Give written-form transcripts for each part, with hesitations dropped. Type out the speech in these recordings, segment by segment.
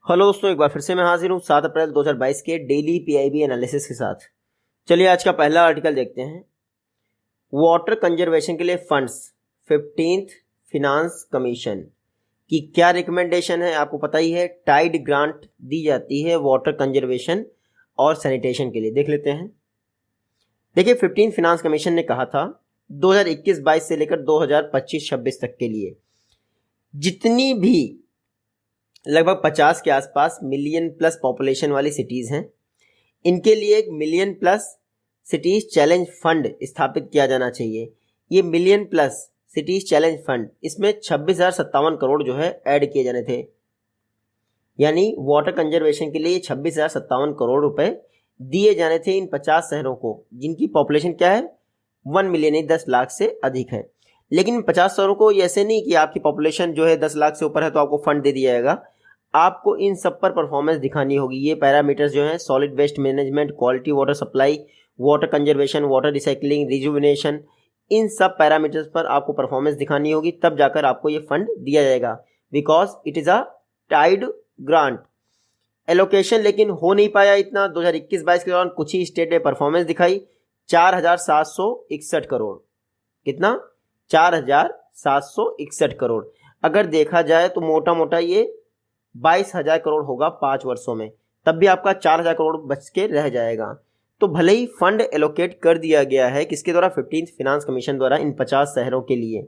Hello दोस्तों, एक बार फिर से मैं हाजिर हूँ 7 अप्रैल 2022 के डेली पीआईबी एनालिसिस के साथ। चलिए आज का पहला आर्टिकल देखते हैं। वाटर कंजर्वेशन के लिए फंड्स 15th फिनांस कमीशन की क्या रिकमेंडेशन है। आपको पता ही है टाइड ग्रांट दी जाती है वाटर कंजर्वेशन और सैनिटेशन के लिए। देख लेते हैं। देखिए 15th फिनांस कमीशन ने कहा था 2021-22 से लेकर 2025-26 तक के लिए जितनी भी लगभग 50 के आसपास मिलियन प्लस पॉपुलेशन वाली सिटीज़ हैं, इनके लिए एक million plus cities challenge fund स्थापित किया जाना चाहिए। ये million plus cities challenge fund, इसमें 26,057 करोड़ जो है ऐड किए जाने थे। यानी वाटर कंजर्वेशन के लिए 26,057 करोड़ रुपए दिए जाने थे इन 50 शहरों को, जिनकी पॉपुलेशन क्या है 1 मिलियन, 10 लाख से अधिक है। लेकिन 50 शहरों को ऐसे नहीं कि आपकी पॉपुलेशन जो है 10 लाख से ऊपर है तो आपको फंड दे दिया जाएगा। आपको इन सब पर परफॉर्मेंस दिखानी होगी। ये पैरामीटर्स जो हैं solid waste management, quality water supply, water conservation, water recycling, rejuvenation, इन सब पैरामीटर्स पर आपको परफॉर्मेंस दिखानी होगी, तब जाकर आपको ये फंड दिया जाएगा। Because it is a tied grant. Allocation लेकिन हो नहीं पाया इतना। 2021-22 के दौरान कुछ ही स्टेट ने परफॉर्मेंस दिखाई। 4,761 करोड़। कितना? 4,761 करोड़। अगर देखा जाए तो मोटा मोटा ये 22,000 करोड़ होगा 5 वर्षों में, तब भी आपका 4,000 करोड़ बच के रह जाएगा। तो भले ही फंड एलोकेट कर दिया गया है किसके द्वारा, 15th फिनांस कमीशन द्वारा, इन 50 शहरों के लिए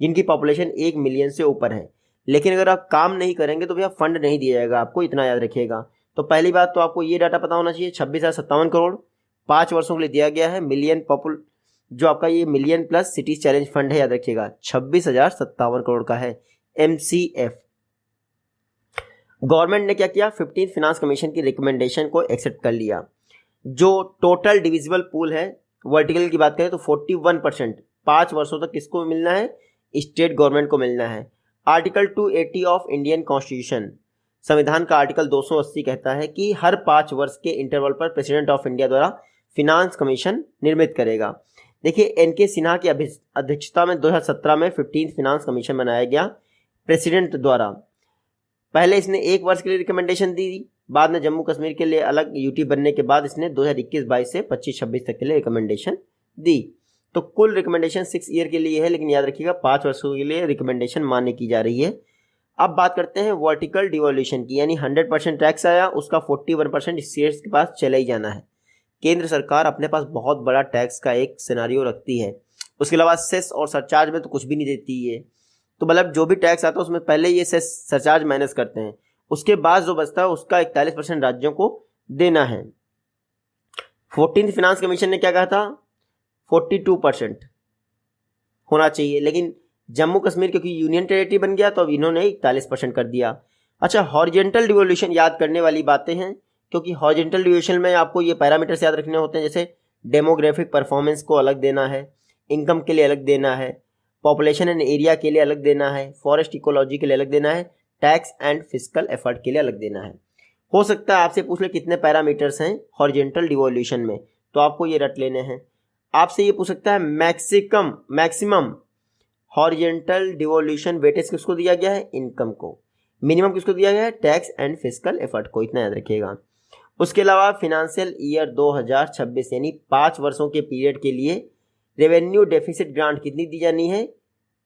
जिनकी पॉपुलेशन 1 मिलियन से ऊपर है, लेकिन अगर आप काम नहीं करेंगे तो भैया फंड नहीं दिया जाएगा आपको, इतना याद रखिएगा। तो पहली बात तो आपको ये डाटा पता होना चाहिए, 26,057 करोड़ 5 वर्षों के लिए दिया गया है। मिलियन जो आपका ये million plus cities challenge fund है, याद रखिएगा 26,057 करोड़ का है, MCF। गवर्नमेंट ने क्या किया, 15th फिनांस कमीशन की रिकमेंडेशन को एक्सेप्ट कर लिया। जो टोटल डिविजिबल पूल है, वर्टिकल की बात करें तो 41% 5 वर्षों तक किसको मिलना है, स्टेट गवर्नमेंट को मिलना है। आर्टिकल 280 ऑफ इंडियन कॉन्स्टिट्यूशन, संविधान का आर्टिकल 280 कहता है कि हर 5 वर्ष के इंटरवल पर प्रेसिडेंट ऑफ इंडिया द्वारा फिनांस कमीशन निर्मित करेगा। देखिए NK सिन्हा की अध्यक्षता में 2017 में 15th फिनांस कमीशन बनाया गया प्रेसिडेंट द्वारा। पहले इसने 1 वर्ष के लिए रिकमेंडेशन दी, बाद में जम्मू कश्मीर के लिए अलग यूटी बनने के बाद इसने 2021-22 से 25-26 तक के लिए रिकमेंडेशन दी। तो कुल रिकमेंडेशन 6 ईयर के लिए है, लेकिन याद रखिएगा 5 वर्षों के लिए रिकमेंडेशन मान्य की जा रही है। अब बात करते हैं वर्टिकल डिवोल्यूशन की, यानी 100% टैक्स आया, उसका 41% स्टेट्स के पास चला ही जाना है। केंद्र सरकार अपने पास बहुत बड़ा टैक्स का एक सिनारियो रखती है, उसके अलावा सेस और सरचार्ज में तो कुछ भी नहीं देती है। तो मतलब जो भी टैक्स आता है उसमें पहले ये सेस सरचार्ज माइनस करते हैं, उसके बाद जो बचता है उसका 41% राज्यों को देना है। 14th फिनांस कमीशन ने क्या कहा था, 42% होना चाहिए, लेकिन जम्मू कश्मीर क्योंकि यूनियन टेरिटरी बन गया तो अब इन्होंने 41% कर दिया। अच्छा, हॉरिजॉन्टल डिवोल्यूशन याद करने वाली बातें हैं, क्योंकि हॉरिजॉन्टल डिवोल्यूशन में आपको ये पैरामीटर्स याद रखने होते हैं, जैसे डेमोग्राफिक परफॉर्मेंस को अलग देना है, इनकम के लिए अलग देना है, पॉपुलेशन एंड एरिया के लिए अलग देना है, फॉरेस्ट इकोलॉजी के लिए अलग देना है, टैक्स एंड फिस्कल एफर्ट के लिए अलग देना है। हो सकता है आपसे पूछ ले कितने पैरामीटर्स हैं हॉरिजॉन्टल डिवोल्यूशन में, तो आपको ये रट लेने हैं। आपसे ये पूछ सकता है मैक्सिमम हॉरिजॉन्टल डिवोल्यूशन वेटेज किसको दिया गया है, इनकम को। मिनिमम किसको दिया गया है, टैक्स एंड फिस्कल एफर्ट को, इतना याद रखिएगा। उसके अलावा फिनेंशियल ईयर 2026 यानी 5 वर्षों के पीरियड के लिए रेवेन्यू डेफिसिट ग्रांट कितनी दी जानी है,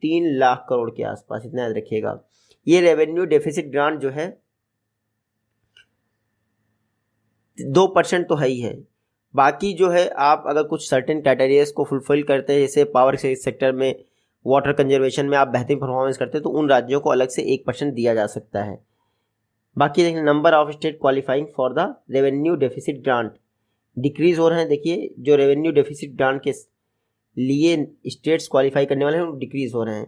3 लाख करोड़ के आसपास, इतना याद रखिएगा। ये रेवेन्यू डेफिसिट ग्रांट जो है 2% तो है ही है, बाकी जो है आप अगर कुछ सर्टेन क्राइटेरियाज को फुलफिल करते हैं, जैसे पावर सेक्टर में, वाटर कंजर्वेशन में आप बेहतरीन परफॉर्मेंस करते हैं, तो उन राज्यों को अलग से 1% दिया जा सकता है। बाकी देखिए number of state qualifying for the revenue deficit grant decrease हो रहे हैं। देखिए जो रेवेन्यू डेफिसिट ग्रांट के लिए स्टेट्स क्वालिफाई करने वाले हैं वो डिक्रीज हो रहे हैं।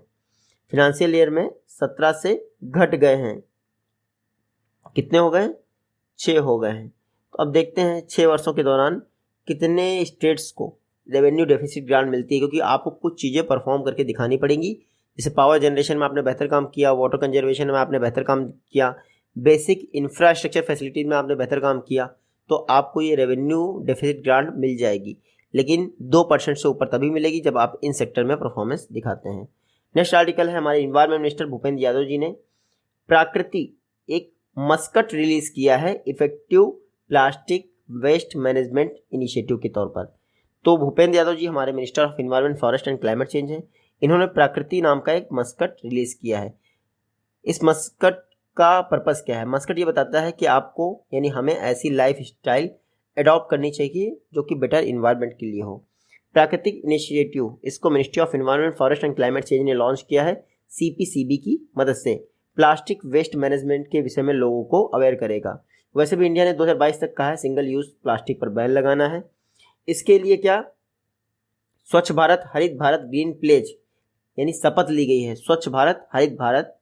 फिनेंशियल ईयर में 17 से घट गए हैं, कितने हो गए, 6 हो गए हैं। तो अब देखते हैं 6 वर्षों के दौरान कितने स्टेट्स को रेवेन्यू डेफिसिट ग्रांट मिलती है, क्योंकि आपको कुछ चीज़ें परफॉर्म करके दिखानी पड़ेंगी। जैसे पावर जनरेशन में आपने बेहतर काम किया, वाटर कंजर्वेशन में आपने बेहतर काम किया, बेसिक इंफ्रास्ट्रक्चर फैसिलिटीज में आपने बेहतर काम किया, तो आपको ये रेवेन्यू डेफिसिट ग्रांट मिल जाएगी, लेकिन 2% से ऊपर तभी मिलेगी जब आप इन सेक्टर में परफॉर्मेंस दिखाते हैं। नेक्स्ट आर्टिकल है हमारे इन्वायरमेंट मिनिस्टर भूपेंद्र यादव जी ने, प्रकृति एक मस्कट रिलीज किया है effective plastic waste management initiative के तौर पर। तो भूपेंद्र यादव जी हमारे minister of environment forest and climate change हैं। इन्होंने प्रकृति नाम का एक मस्कट रिलीज किया है। इस मस्कट का पर्पस क्या है? मस्कट ये बताता है कि आपको यानी हमें ऐसी लाइफ स्टाइल एडॉप्ट करनी चाहिए जो कि बेटर इन्वायरमेंट के लिए हो। प्राकृतिक इनिशिएटिव, इसको ministry of environment forest and climate change ने लॉन्च किया है CPCB की मदद से। प्लास्टिक वेस्ट मैनेजमेंट के विषय में लोगों को अवेयर करेगा। वैसे भी इंडिया ने 2022 तक कहा है सिंगल यूज प्लास्टिक पर बैन लगाना है। इसके लिए क्या स्वच्छ भारत हरित भारत ग्रीन प्लेज यानी शपथ ली गई है। स्वच्छ भारत हरित भारत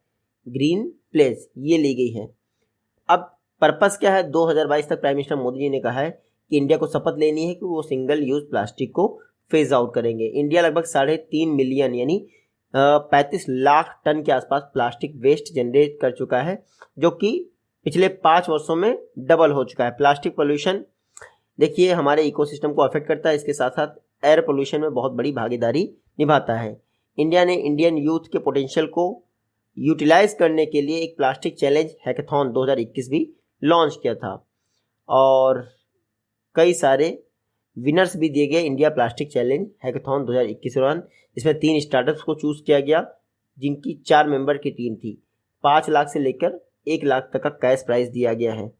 ग्रीन प्लेज ये ली गई है। अब पर्पस क्या है? 2022 तक प्राइम मिनिस्टर मोदी जी ने कहा है कि इंडिया को शपथ लेनी है कि वो सिंगल यूज प्लास्टिक को फेज आउट करेंगे। इंडिया लगभग 3.5 मिलियन यानी 35 लाख टन के आसपास प्लास्टिक वेस्ट जनरेट कर चुका है, जो कि पिछले 5 वर्षों में डबल हो चुका है। प्लास्टिक पोल्यूशन देखिए हमारे इकोसिस्टम को अफेक्ट करता है, इसके साथ साथ एयर पोल्यूशन में बहुत बड़ी भागीदारी निभाता है। इंडिया ने इंडियन यूथ के पोटेंशियल को यूटिलाइज करने के लिए एक प्लास्टिक चैलेंज हैकाथॉन 2021 भी लॉन्च किया था और कई सारे विनर्स भी दिए गए इंडिया प्लास्टिक चैलेंज हैकाथॉन 2021 के दौरान। इसमें 3 स्टार्टअप्स को चूज किया गया जिनकी 4 मेंबर की टीम थी। 5 लाख से लेकर 1 लाख तक का कैश प्राइज दिया गया है।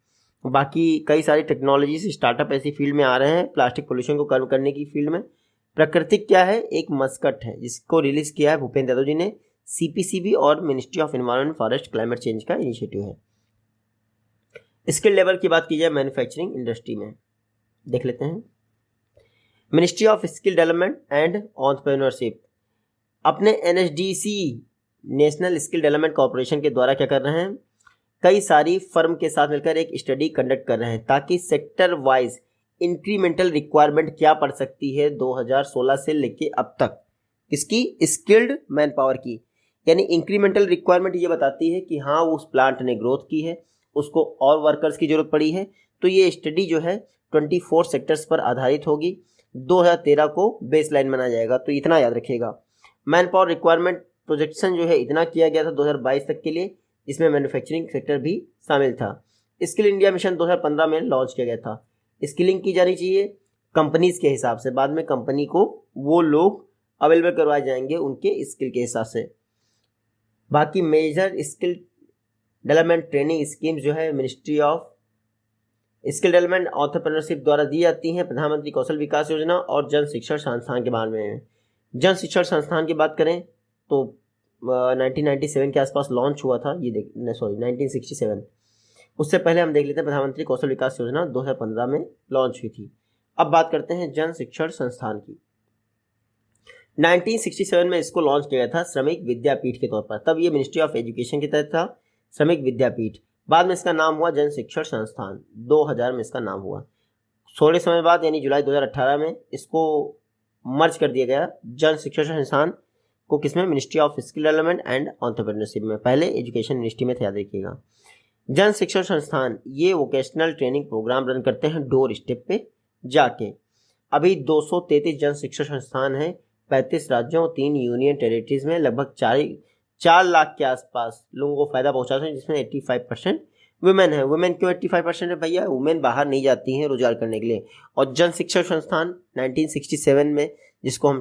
बाकी कई सारी टेक्नोलॉजी से स्टार्टअप ऐसी फील्ड में आ रहे हैं प्लास्टिक पोल्यूशन को कम करने की फील्ड में। प्राकृतिक क्या है? एक मस्कट है जिसको रिलीज किया है भूपेंद्र यादव जी ने। CPCB और ministry of environment forest climate change का इनिशिएटिव है। स्किल लेवल की बात की जाए मैन्युफैक्चरिंग इंडस्ट्री में, देख लेते हैं। Ministry of skill development and entrepreneurship अपने NSDC national skill development corporation के द्वारा क्या कर रहे हैं? कई सारी फर्म के साथ मिलकर एक स्टडी कंडक्ट कर रहे हैं ताकि सेक्टर वाइज इंक्रीमेंटल रिक्वायरमेंट क्या पड़ सकती है 2016 से लेके अब तक इसकी स्किल्ड मैन पावर की। यानी इंक्रीमेंटल रिक्वायरमेंट ये बताती है कि हाँ उस प्लांट ने ग्रोथ की है, उसको और वर्कर्स की जरूरत पड़ी है। तो ये स्टडी जो है 24 सेक्टर्स पर आधारित होगी। 2013 को बेसलाइन बनाया जाएगा, तो इतना याद रखिएगा। मैन पावर रिक्वायरमेंट प्रोजेक्शन जो है इतना किया गया था 2022 तक के लिए, जिसमें मैन्युफैक्चरिंग सेक्टर भी शामिल था। स्किल इंडिया मिशन 2015 में लॉन्च किया गया था। स्किलिंग की जानी चाहिए कंपनीज के हिसाब से, बाद में कंपनी को वो लोग अवेलेबल करवाए जाएंगे उनके स्किल के हिसाब से। बाकी major skill development training schemes जो है ministry of skill development entrepreneurship द्वारा दी जाती हैं। प्रधानमंत्री कौशल विकास योजना और जन शिक्षण संस्थान के बारे में। जन शिक्षण संस्थान की बात करें तो 1997 के आसपास लॉन्च हुआ था। 1967। उससे पहले हम देख लेते हैं प्रधानमंत्री कौशल विकास योजना 2015 में लॉन्च हुई थी। अब बात करते हैं जन शिक्षण संस्थान की। 1967 में इसको लॉन्च किया गया था श्रमिक विद्यापीठ के तौर पर। तब ये मिनिस्ट्री ऑफ एजुकेशन के तहत था श्रमिक विद्यापीठ। बाद में इसका नाम हुआ जन शिक्षण संस्थान। 2000 में इसका नाम हुआ। थोड़े समय बाद यानी जुलाई 2018 में इसको मर्ज कर दिया गया जन शिक्षण संस्थान को। किसमें? Ministry of skill development and entrepreneurship में। पहले एजुकेशन मिनिस्ट्री में था, याद रखिएगा। जन शिक्षण संस्थान ये वोकेशनल ट्रेनिंग प्रोग्राम रन करते हैं डोर स्टेप पे जाके। अभी 233 जन शिक्षण संस्थान हैं 35 राज्यों और 3 यूनियन टेरिटरीज में। लगभग 4 लाख के आसपास लोगों को फायदा पहुंचाते हैं, जिसमें 85% वुमेन है। वुमेन क्यों 85% है भैया? वुमेन बाहर नहीं जाती हैं रोजगार करने के लिए। और जन शिक्षण संस्थान 1967 में जिसको हम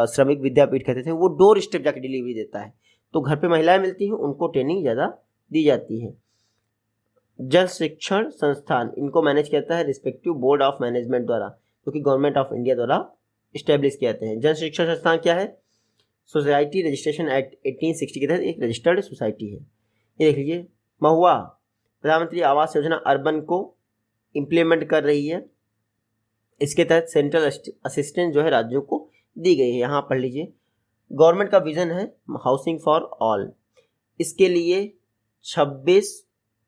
श्रमिक विद्यापीठ कहते थे, वो डोर स्टेप जाके डिलीवरी देता है। तो घर पे महिलाएं मिलती हैं, उनको ट्रेनिंग ज़्यादा दी जाती है। जन शिक्षण संस्थान इनको मैनेज करता है रिस्पेक्टिव बोर्ड ऑफ मैनेजमेंट द्वारा, जो कि गवर्नमेंट ऑफ इंडिया द्वारा इस्टेब्लिश किए जाते हैं। जन शिक्षण संस्थान क्या है? सोसाइटी रजिस्ट्रेशन एक्ट 1860 के तहत एक रजिस्टर्ड सोसाइटी है। ये देख लीजिए। महुआ प्रधानमंत्री आवास योजना अर्बन को इम्प्लीमेंट कर रही है। इसके तहत सेंट्रल असिस्टेंस जो है राज्यों को दी गई है। यहाँ पढ़ लीजिए। गवर्नमेंट का विजन है हाउसिंग फॉर ऑल। इसके लिए 26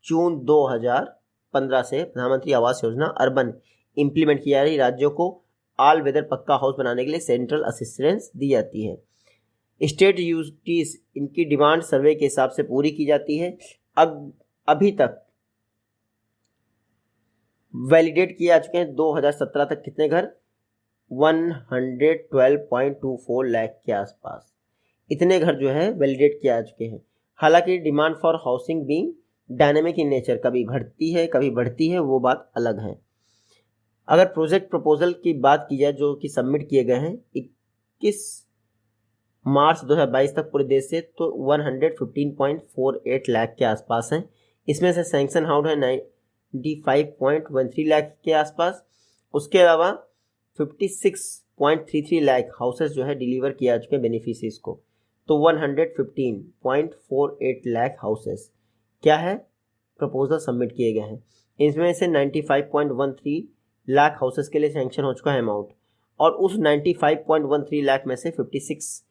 जून 2015 से प्रधानमंत्री आवास योजना अर्बन इम्प्लीमेंट की जा रही। राज्यों को ऑल वेदर पक्का हाउस बनाने के लिए सेंट्रल असिस्टेंस दी जाती है। स्टेट यूटिलिटीज इनकी डिमांड सर्वे के हिसाब से पूरी की जाती है। अभी तक वैलिडेट किए जा चुके हैं 2017 तक कितने घर? 112.24 लाख के आसपास इतने घर जो है वैलिडेट किए जा चुके हैं। हालांकि demand for housing being dynamic in nature, कभी घटती है कभी बढ़ती है, वो बात अलग है। अगर प्रोजेक्ट प्रपोजल की बात की जाए जो कि सबमिट किए गए हैं 21 मार्च 2022 तक पूरे देश से, तो 115.48 लाख के आसपास हैं। इसमें से सैंक्शन आउट है 95.13 लाख के आसपास। उसके अलावा 56.33 लाख हाउसेस जो है डिलीवर किया चुके हैं बेनिफिशरीज को। तो 115.48 लाख हाउसेस क्या है, प्रपोजल सबमिट किए गए हैं। इसमें से 95.13 लाख हाउसेस के लिए सैंक्शन हो चुका है अमाउंट, और उस 95.13 लाख में से 56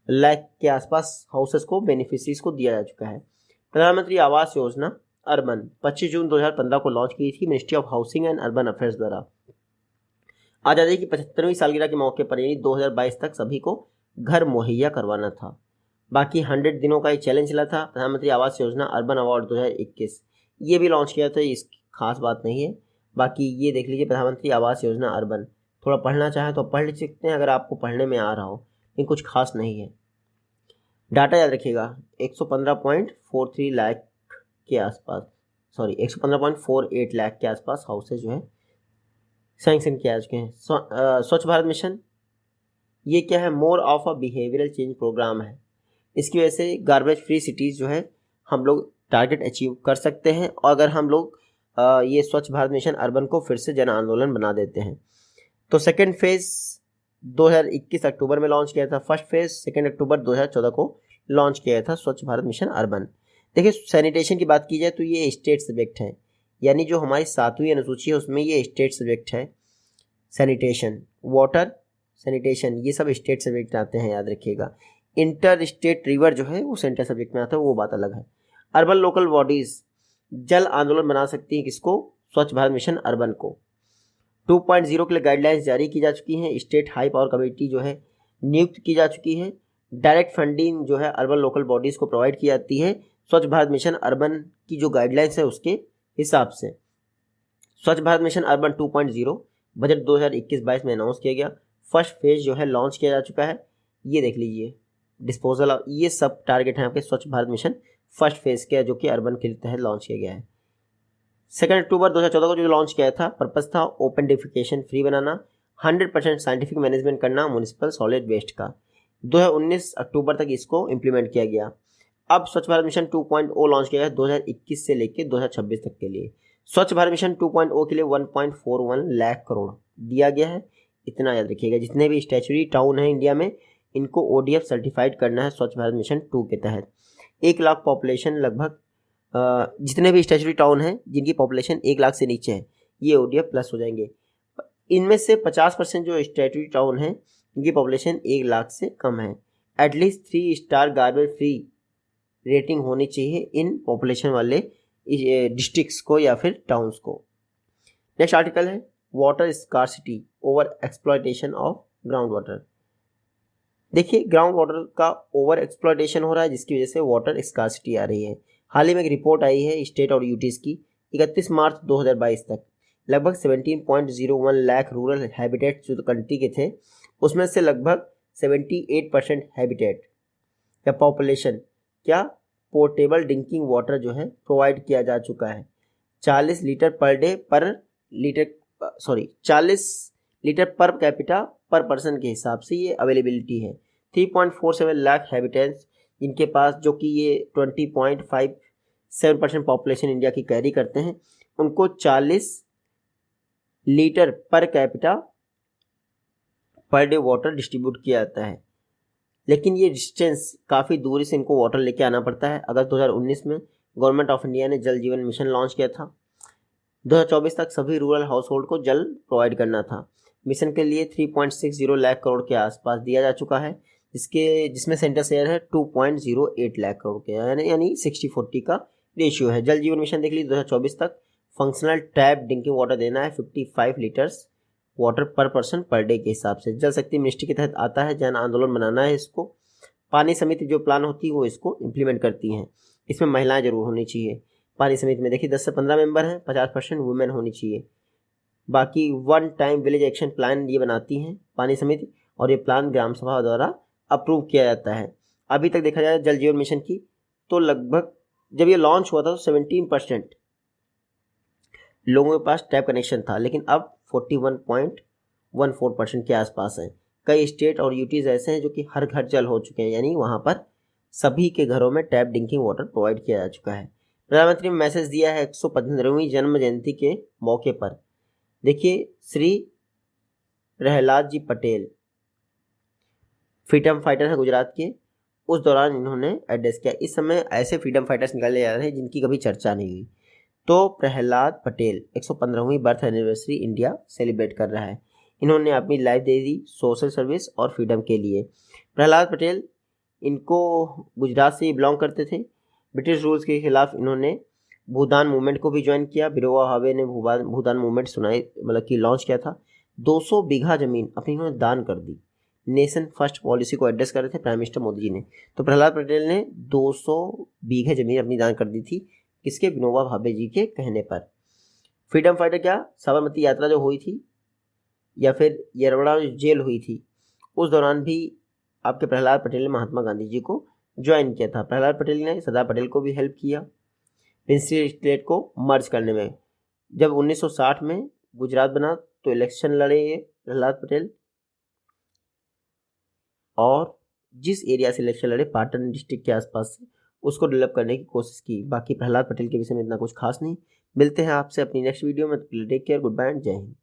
लाख के आसपास हाउसेस को बेनिफिशरीज को दिया जा चुका है। प्रधानमंत्री आवास योजना अर्बन 25 जून 2015 को लॉन्च की थी ministry of housing and urban affairs द्वारा। आज़ादी की 75वीं सालगिरह के मौके पर यानी 2022 तक सभी को घर मुहैया करवाना था। बाकी 100 दिनों का एक चैलेंज चला था। प्रधानमंत्री आवास योजना अर्बन अवार्ड 2021 ये भी लॉन्च किया था, इस खास बात नहीं है। बाकी ये देख लीजिए प्रधानमंत्री आवास योजना अर्बन, थोड़ा पढ़ना चाहें तो पढ़ सकते हैं अगर आपको पढ़ने में आ रहा हो, लेकिन कुछ खास नहीं है। डाटा याद रखिएगा 115.43 लाख के आसपास, 115.48 लाख के आसपास हाउसेज जो है सैंक्शन किया जा चुके हैं। स्वच्छ भारत मिशन ये क्या है, more of a behavioural change programme है। इसकी वजह से गार्बेज फ्री सिटीज़ जो है हम लोग टारगेट अचीव कर सकते हैं, और अगर हम लोग ये स्वच्छ भारत मिशन अर्बन को फिर से जन आंदोलन बना देते हैं। तो सेकेंड फेज़ 2021 अक्टूबर में लॉन्च किया था, फर्स्ट फेज़ 2 अक्टूबर 2014 को लॉन्च किया था स्वच्छ भारत मिशन अर्बन। देखिए सैनिटेशन की बात की जाए तो ये स्टेट सब्जेक्ट है, यानी जो हमारी 7वीं अनुसूची है उसमें ये स्टेट सब्जेक्ट है। सैनिटेशन, वाटर, सैनिटेशन ये सब स्टेट सब्जेक्ट आते हैं, याद रखिएगा। इंटर स्टेट रिवर जो है वो सेंट्रल सब्जेक्ट में आता है, वो बात अलग है। अर्बन लोकल बॉडीज जल आंदोलन बना सकती हैं किसको, स्वच्छ भारत मिशन अर्बन को। 2.0 के लिए गाइडलाइंस जारी की जा चुकी हैं। स्टेट हाई पावर कमेटी जो है नियुक्त की जा चुकी है। डायरेक्ट फंडिंग जो है अर्बन लोकल बॉडीज को प्रोवाइड की जाती है स्वच्छ भारत मिशन अर्बन की जो गाइडलाइंस है उसके हिसाब से। स्वच्छ भारत मिशन अर्बन 2.0 बजट 2021-22 में अनाउंस किया गया। फर्स्ट फेज जो है लॉन्च किया जा चुका है, ये देख लीजिए। डिस्पोजल ऑफ ये सब टारगेट हैं आपके स्वच्छ भारत मिशन फर्स्ट फेज के, जो कि अर्बन के तहत लॉन्च किया गया है। 2 अक्टूबर 2014 को जो लॉन्च किया था, पर्पस था ओपन डिफिकेशन फ्री बनाना, 100% साइंटिफिक मैनेजमेंट करना म्युनिसिपल सॉलिड वेस्ट का। 2019 अक्टूबर तक इसको इम्प्लीमेंट किया गया। अब स्वच्छ भारत मिशन 2.0 लॉन्च किया गया 2021 से लेकर 2026 तक के लिए। स्वच्छ भारत मिशन 2.0 के लिए 1.41 लाख करोड़ दिया गया है, इतना याद रखिएगा। जितने भी स्टैच्यूरी टाउन है इंडिया में इनको ODF सर्टिफाइड करना है स्वच्छ भारत मिशन 2 के तहत। 1 लाख पॉपुलेशन लगभग, जितने भी स्टैच्यूरी टाउन हैं जिनकी पॉपुलेशन 1 लाख से नीचे है ये ODF प्लस हो जाएंगे। इनमें से 50% जो स्टैच्यूरी टाउन हैं इनकी पॉपुलेशन 1 लाख से कम है। At least 3 star garbage free rating होनी चाहिए इन पॉपुलेशन वाले डिस्ट्रिक्ट्स को या फिर टाउन्स को। नेक्स्ट आर्टिकल है water scarcity over exploitation of ground water. देखिए ग्राउंड वाटर का ओवर एक्सप्लॉयटेशन हो रहा है जिसकी वजह से वाटर स्कार्सिटी आ रही है। हाल ही में एक रिपोर्ट आई है स्टेट और यूटीज़ की, 31 मार्च 2022 तक लगभग 17.01 लाख रूरल हैबिटेट जो कंट्री के थे उसमें से लगभग 78% हैबिटेट या पॉपुलेशन क्या पोर्टेबल ड्रिंकिंग वाटर जो है प्रोवाइड किया जा चुका है। 40 लीटर पर डे पर लीटर 40 लीटर पर कैपिटा पर पर्सन के हिसाब से ये अवेलेबिलिटी है। 3.47 लाख हैबिटेंट्स इनके पास, जो कि ये 20.57% पॉपुलेशन इंडिया की कैरी करते हैं, उनको 40 litre per capita per day water distribute किया जाता है। लेकिन ये डिस्टेंस काफ़ी दूरी से इनको वाटर लेके आना पड़ता है। अगस्त 2019 में गवर्नमेंट ऑफ इंडिया ने जल जीवन मिशन लॉन्च किया था। 2024 तक सभी रूरल हाउस होल्ड को जल प्रोवाइड करना था। मिशन के लिए 3.60 लाख करोड़ के आसपास दिया जा चुका है, जिसमें सेंटर शेयर है 2.08 लाख करोड़ के, यानी 60-40 का रेशियो है। जल जीवन मिशन देख लीजिए 2024 तक फंक्शनल टैप ड्रिंकिंग वाटर देना है 55 लीटर्स वाटर पर पर्सन पर डे के हिसाब से। जल शक्ति मिनिस्ट्री के तहत आता है, जन आंदोलन बनाना है इसको। पानी समिति जो प्लान होती है वो इसको इम्प्लीमेंट करती हैं। इसमें महिलाएं जरूर होनी चाहिए। पानी समिति में देखिए 10 से 15 मेंबर हैं, 50% वुमेन होनी चाहिए। बाकी one time village action plan ये बनाती हैं पानी समिति, और ये प्लान ग्राम सभा द्वारा अप्रूव किया जाता है। अभी तक देखा जाए जल जीवन मिशन की तो लगभग जब ये लॉन्च हुआ था तो 17% लोगों के पास टैप कनेक्शन था, लेकिन अब 41.14% के आसपास है। कई स्टेट और यूटीज ऐसे हैं जो कि हर घर जल हो चुके हैं, यानी वहाँ पर सभी के घरों में टैप ड्रिंकिंग वाटर प्रोवाइड किया जा चुका है। प्रधानमंत्री ने मैसेज दिया है 115वीं जन्म जयंती के मौके पर। देखिए, श्री प्रहलाद जी पटेल फ्रीडम फाइटर है गुजरात के, उस दौरान इन्होंने एड्रेस किया। इस समय ऐसे फ्रीडम फाइटर्स निकाले जा रहे हैं जिनकी कभी चर्चा नहीं हुई। तो प्रहलाद पटेल 115वीं बर्थ एनिवर्सरी इंडिया सेलिब्रेट कर रहा है। इन्होंने अपनी लाइफ दे दी सोशल सर्विस और फ्रीडम के लिए। प्रहलाद पटेल, इनको गुजरात से बिलोंग करते थे। ब्रिटिश रूल्स के खिलाफ इन्होंने भूदान मूवमेंट को भी ज्वाइन किया। विनोबा भावे ने भूदान मूवमेंट सुनाई, मतलब कि लॉन्च किया था। 200 बीघा जमीन अपनी इन्होंने दान कर दी। नेशन फर्स्ट पॉलिसी को एड्रेस कर रहे थे प्राइम मिनिस्टर मोदी जी ने। तो प्रहलाद पटेल ने 200 बीघे जमीन अपनी दान कर दी थी, किसके? विनोबा भावे जी के कहने पर। फ्रीडम फाइटर क्या, साबरमती यात्रा जो हुई थी या फिर येरवड़ा जेल हुई थी, उस दौरान भी आपके प्रहलाद पटेल ने महात्मा गांधी जी को ज्वाइन किया था। प्रहलाद पटेल ने सरदार पटेल को भी हेल्प किया प्रिंसिपल स्टेट को मर्ज करने में। जब 1960 में गुजरात बना तो इलेक्शन लड़े प्रहलाद पटेल, और जिस एरिया से इलेक्शन लड़े पाटन डिस्ट्रिक्ट के आसपास से, उसको डेवलप करने की कोशिश की। बाकी प्रहलाद पटेल के विषय में इतना कुछ खास नहीं। मिलते हैं आपसे अपनी नेक्स्ट वीडियो में। Take care, goodbye and Jai Hind.